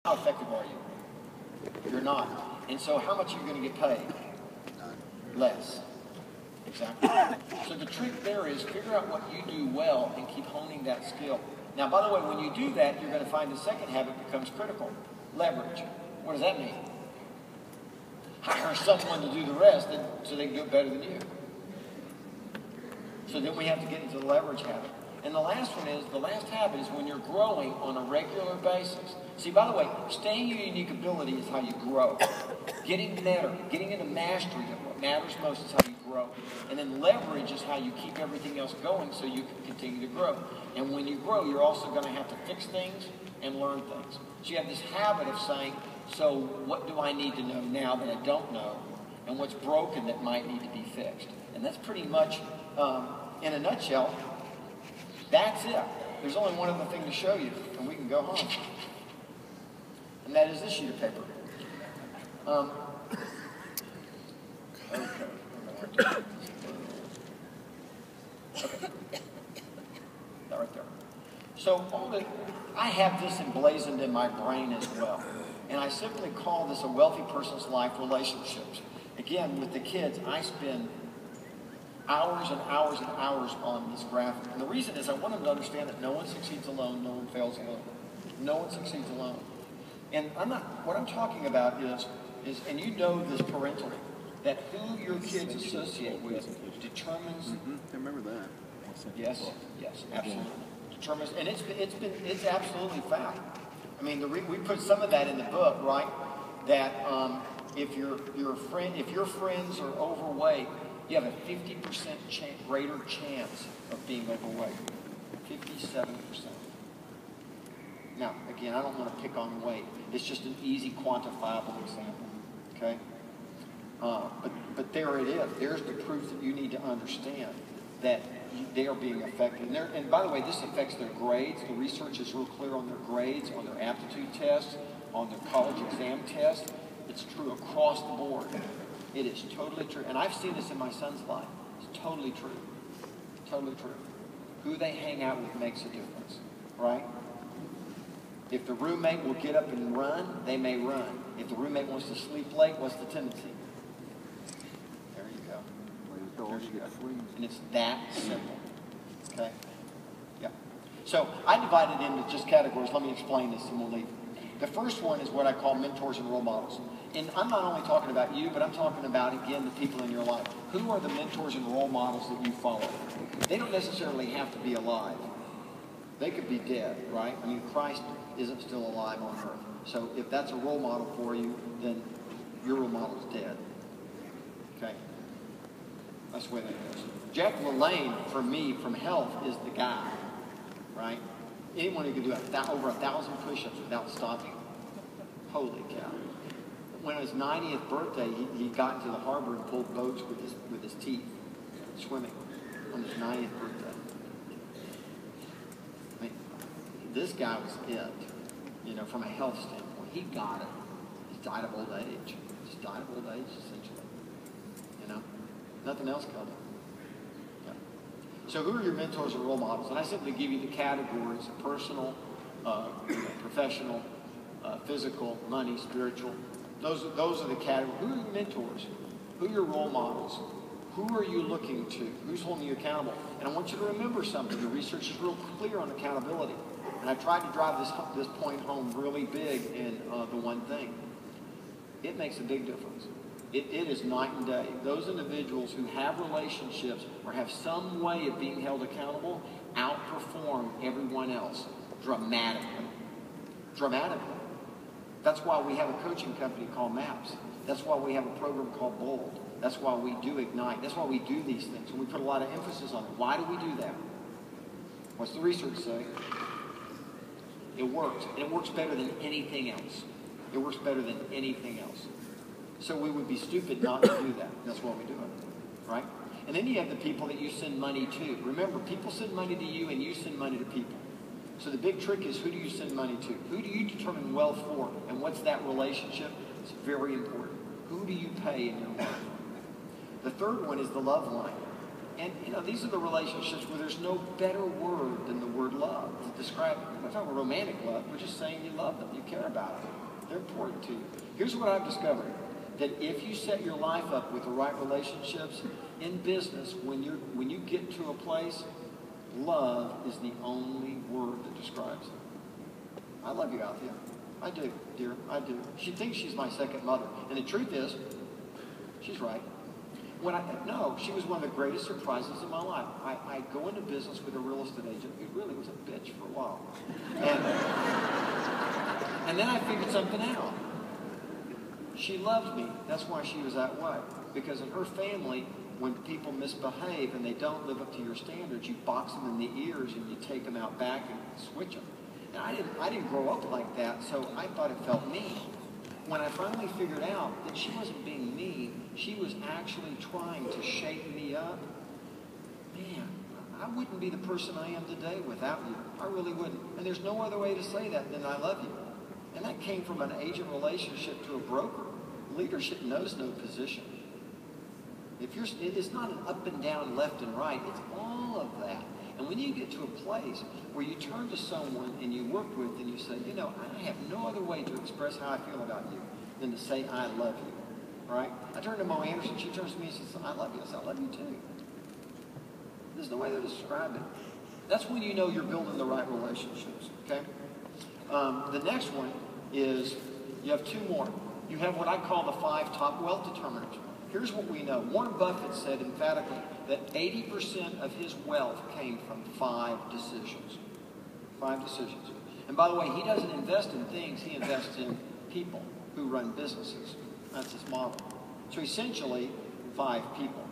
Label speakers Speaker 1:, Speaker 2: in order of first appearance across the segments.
Speaker 1: How effective are you? You're not. And so how much are you going to get paid? Less. Exactly. So the trick there is figure out what you do well and keep honing that skill. Now, by the way, when you do that, you're going to find the second habit becomes critical. Leverage. What does that mean? Hire someone to do the rest so they can do it better than you. So then we have to get into the leverage habit. And the last habit is when you're growing on a regular basis. See, by the way, staying in your unique ability is how you grow. Getting better, getting into mastery of what matters most is how you grow. And then leverage is how you keep everything else going so you can continue to grow. And when you grow, you're also going to have to fix things and learn things. So you have this habit of saying, so what do I need to know now that I don't know? And what's broken that might need to be fixed? And that's pretty much, in a nutshell, that's it. There's only one other thing to show you, and we can go home. And that is this sheet of paper. Okay. That right there. So I have this emblazoned in my brain as well. And I simply call this a wealthy person's life relationships. Again, with the kids, I spend hours and hours and hours on this graphic. And the reason is I want them to understand that no one succeeds alone, no one fails alone. No one succeeds alone. And what I'm talking about is, and you know this parentally, that who your kids associate with determines.
Speaker 2: I remember that.
Speaker 1: Yes, absolutely. Determines, and it's absolutely fact. I mean, we put some of that in the book, right? That if your friends are overweight, you have a 50% greater chance of being overweight. 57%. Now, again, I don't want to pick on weight. It's just an easy quantifiable example. Okay? But there it is. There's the proof that you need to understand that they are being affected. And by the way, this affects their grades. The research is real clear on their grades, on their aptitude tests, on their college exam tests. It's true across the board. It is totally true. And I've seen this in my son's life. It's totally true. Totally true. Who they hang out with makes a difference. Right? If the roommate will get up and run, they may run. If the roommate wants to sleep late, what's the tendency? There you go. There you go. And it's that simple. Okay? Yeah. So I divided into just categories. Let me explain this and we'll leave. The first one is what I call mentors and role models. And I'm not only talking about you, but I'm talking about, again, the people in your life. Who are the mentors and role models that you follow? They don't necessarily have to be alive. They could be dead, right? I mean, Christ isn't still alive on earth. So if that's a role model for you, then your role model is dead. Okay? That's the way that goes. Jack LaLanne, for me, from health, is the guy, right? Anyone who can do over 1,000 push-ups without stopping. Holy cow. When his 90th birthday, he got into the harbor and pulled boats with his teeth, swimming on his 90th birthday. I mean, this guy was it, from a health standpoint. He got it. He died of old age. Just died of old age, essentially. Nothing else killed him. Yeah. So who are your mentors and role models? And I simply give you the categories: personal, professional, physical, money, spiritual. Those are the categories. Who are your mentors? Who are your role models? Who are you looking to? Who's holding you accountable? And I want you to remember something. The research is real clear on accountability. And I tried to drive this point home really big in the one thing. It makes a big difference. It is night and day. Those individuals who have relationships or have some way of being held accountable outperform everyone else dramatically. Dramatically. That's why we have a coaching company called MAPS. That's why we have a program called BOLD. That's why we do Ignite. That's why we do these things. And we put a lot of emphasis on it. Why do we do that? What's the research say? It works. And it works better than anything else. It works better than anything else. So we would be stupid not to do that. That's why we do it. Right? And then you have the people that you send money to. Remember, people send money to you and you send money to people. So the big trick is, who do you send money to? Who do you determine wealth for? And what's that relationship? It's very important. Who do you pay in your life? The third one is the love line. And, you know, these are the relationships where there's no better word than the word love to describe it. We're not talking about romantic love. We're just saying you love them, you care about them. They're important to you. Here's what I've discovered. That if you set your life up with the right relationships in business, when you get to a place, love is the only word that describes it. I love you, Althea. I do, dear. I do. She thinks she's my second mother. And the truth is, she's right. No, she was one of the greatest surprises of my life. I go into business with a real estate agent who really was a bitch for a while. And then I figured something out. She loved me. That's why she was that way. Because in her family, when people misbehave and they don't live up to your standards, you box them in the ears and you take them out back and switch them. And I didn't grow up like that, so I thought it felt mean. When I finally figured out that she wasn't being mean, she was actually trying to shape me up, man, I wouldn't be the person I am today without you. I really wouldn't. And there's no other way to say that than I love you. And that came from an agent relationship to a broker. Leadership knows no position. It's not an up and down, left and right. It's all of that. And when you get to a place where you turn to someone and you work with and you say, you know, I have no other way to express how I feel about you than to say I love you, right? I turn to Mo Anderson, she turns to me and says, I love you. I say, I love you too. There's no way to describe it. That's when you know you're building the right relationships, okay? The next one is, you have two more. You have what I call the 5 top wealth determinants. Here's what we know. Warren Buffett said emphatically that 80% of his wealth came from 5 decisions. 5 decisions. And by the way, he doesn't invest in things, he invests in people who run businesses. That's his model. So essentially, 5 people.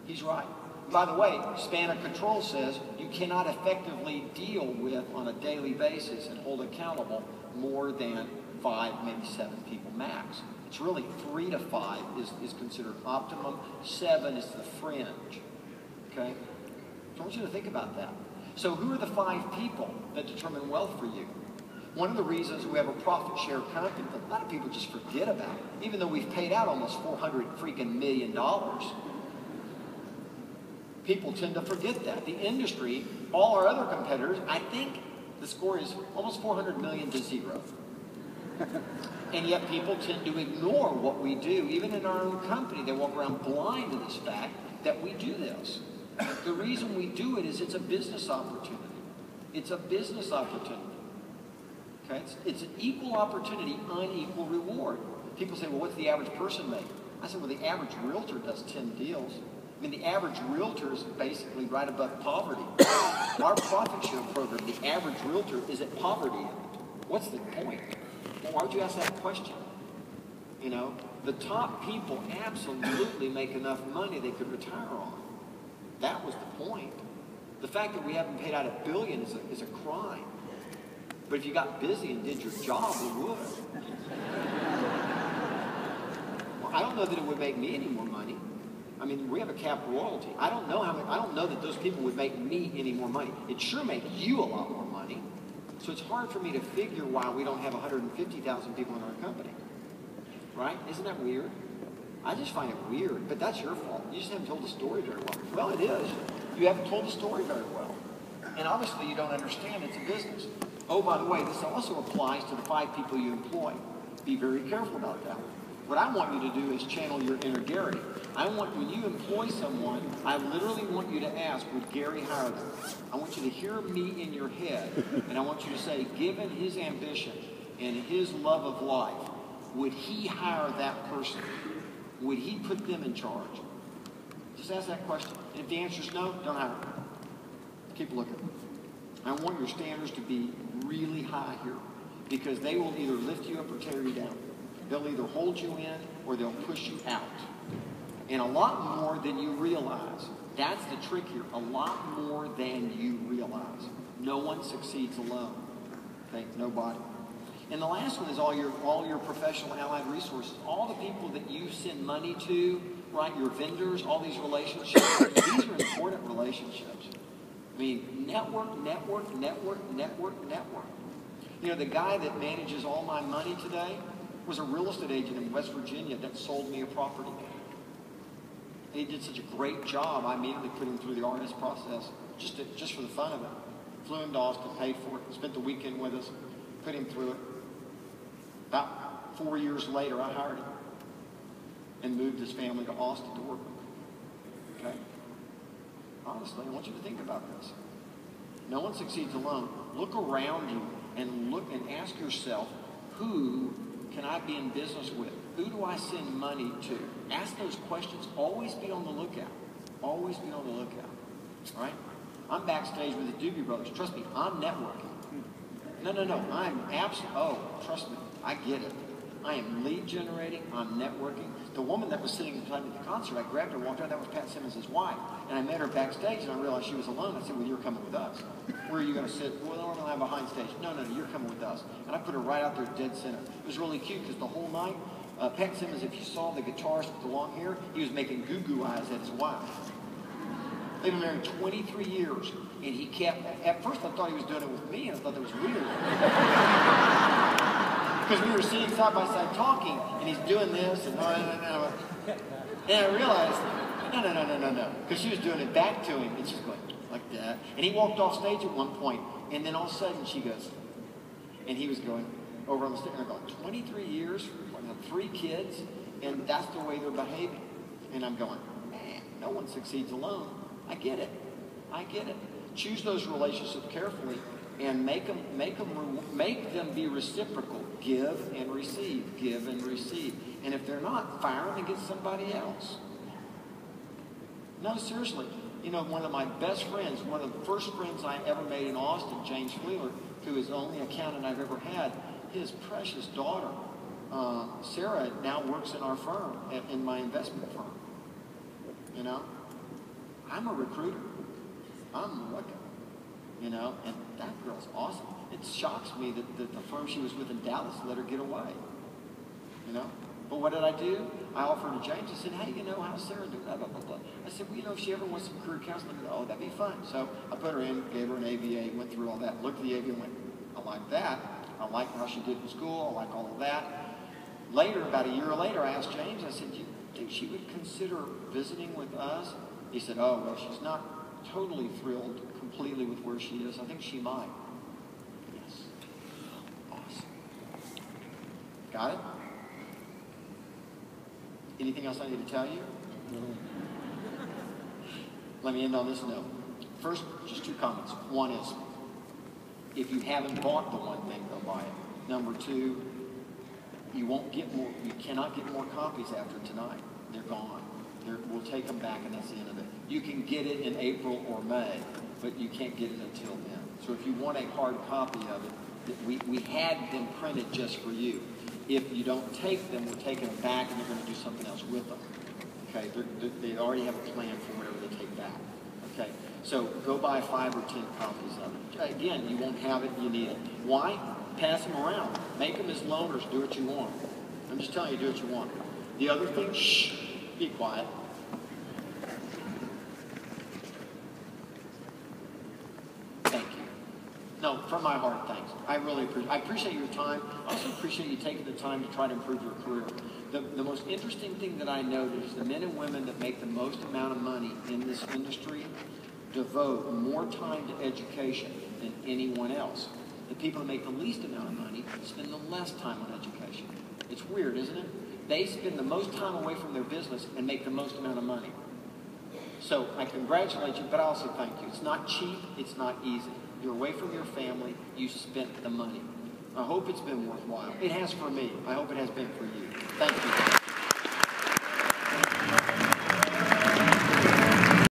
Speaker 1: He's right. By the way, span of control says you cannot effectively deal with on a daily basis and hold accountable more than 5, maybe 7 people max. It's really 3 to 5 is considered optimum. 7 is the fringe. Okay? So I want you to think about that. So who are the 5 people that determine wealth for you? One of the reasons we have a profit share company that a lot of people just forget about, even though we've paid out almost $400 million. People tend to forget that. The industry, all our other competitors, I think the score is almost 400 million to 0. And yet people tend to ignore what we do. Even in our own company, they walk around blind to this fact that we do this. The reason we do it is it's a business opportunity. It's a business opportunity. Okay? It's an equal opportunity, unequal reward. People say, well, what's the average person make? I said, well, the average realtor does 10 deals. I mean, the average realtor is basically right above poverty. Our profit share program, the average realtor is at poverty. What's the point? Well, why would you ask that question? You know, the top people absolutely make enough money they could retire on. That was the point. The fact that we haven't paid out $1 billion is a crime. But if you got busy and did your job, we would. Well, I don't know that it would make me any more money. I mean, we have a capped royalty. I don't know that those people would make me any more money. It sure make you a lot more money. So it's hard for me to figure why we don't have 150,000 people in our company. Right? Isn't that weird? I just find it weird, but that's your fault. You just haven't told the story very well. Well, it is. You haven't told the story very well. And obviously you don't understand it's a business. Oh, by the way, this also applies to the 5 people you employ. Be very careful about that. What I want you to do is channel your inner Gary. When you employ someone, I literally want you to ask, would Gary hire them? I want you to hear me in your head, and I want you to say, given his ambition and his love of life, would he hire that person? Would he put them in charge? Just ask that question. And if the answer is no, don't hire them. Keep looking. I want your standards to be really high here, because they will either lift you up or tear you down. They'll either hold you in or they'll push you out. And a lot more than you realize. That's the trick here. A lot more than you realize. No one succeeds alone. Okay? Nobody. And the last one is all your professional allied resources. All the people that you send money to, right? Your vendors, all these relationships. These are important relationships. I mean, network. You know, the guy that manages all my money today was a real estate agent in West Virginia that sold me a property. And he did such a great job, I immediately put him through the RS process, just for the fun of it. Flew him to Austin, paid for it, spent the weekend with us, put him through it. About 4 years later, I hired him and moved his family to Austin to work with him. Okay? Honestly, I want you to think about this. No one succeeds alone. Look around you and look and ask yourself, who can I be in business with? Who do I send money to? Ask those questions. Always be on the lookout. Always be on the lookout. All right? I'm backstage with the Doobie Brothers. Trust me, I'm networking. No. I'm absolutely, trust me, I get it. I am lead generating, I'm networking. The woman that was sitting beside me at the concert, I grabbed her, walked out, that was Pat Simmons' wife. And I met her backstage and I realized she was alone. I said, well, you're coming with us. Where are you going to sit? Well, I'm behind stage. No, you're coming with us. And I put her right out there dead center. It was really cute because the whole night, Pat Simmons, if you saw the guitarist with the long hair, he was making goo-goo eyes at his wife. They've been married 23 years, and he kept, at first I thought he was doing it with me, and I thought that was weird. Because we were sitting side by side talking, and he's doing this, and no. And I realized, no. Because she was doing it back to him, and she's going like that. And he walked off stage at one point, and then all of a sudden she goes, and he was going over on the stage, and I'm going, 23 years, 3 kids, and that's the way they're behaving. And I'm going, man, no one succeeds alone. I get it. Choose those relationships carefully and make them be reciprocal. Give and receive. Give and receive. And if they're not, fire them and get somebody else. No, seriously. You know, one of my best friends, one of the first friends I ever made in Austin, James Wheeler, who is the only accountant I've ever had, his precious daughter, Sarah, now works in our firm, in my investment firm. You know? I'm a recruiter. I'm looking, you know, and that girl's awesome. It shocks me that the firm she was with in Dallas let her get away, you know. But what did I do? I offered to James. I said, hey, you know, how's Sarah doing? Blah, blah, blah, blah. I said, well, you know, if she ever wants some career counseling, oh, that'd be fun. So I put her in, gave her an ABA, went through all that, looked at the ABA and went, I like that. I like how she did in school. I like all of that. Later, about a year later, I asked James, I said, do you think she would consider visiting with us? He said, oh, well, she's not totally thrilled completely with where she is. I think she might. Yes. Awesome. Got it? Anything else I need to tell you? No. Let me end on this note. First, just 2 comments. One is, if you haven't bought the one thing, go buy it. Number 2, you cannot get more copies after tonight. They're gone. We'll take them back, and that's the end of it. You can get it in April or May, but you can't get it until then. So if you want a hard copy of it, we had them printed just for you. If you don't take them, we're taking them back, and they're going to do something else with them. Okay, they already have a plan for whatever they take back. Okay, so go buy 5 or 10 copies of it. Again, you won't have it, you need it. Why? Pass them around. Make them as loaners. Do what you want. I'm just telling you, do what you want. The other thing, shh, be quiet. Thank you. No, from my heart, thanks. I really appreciate your time. I also appreciate you taking the time to try to improve your career. The most interesting thing that I noticed is the men and women that make the most amount of money in this industry devote more time to education than anyone else. The people that make the least amount of money spend the less time on education. It's weird, isn't it? They spend the most time away from their business and make the most amount of money. So I congratulate you, but I also thank you. It's not cheap. It's not easy. You're away from your family. You spent the money. I hope it's been worthwhile. It has for me. I hope it has been for you. Thank you.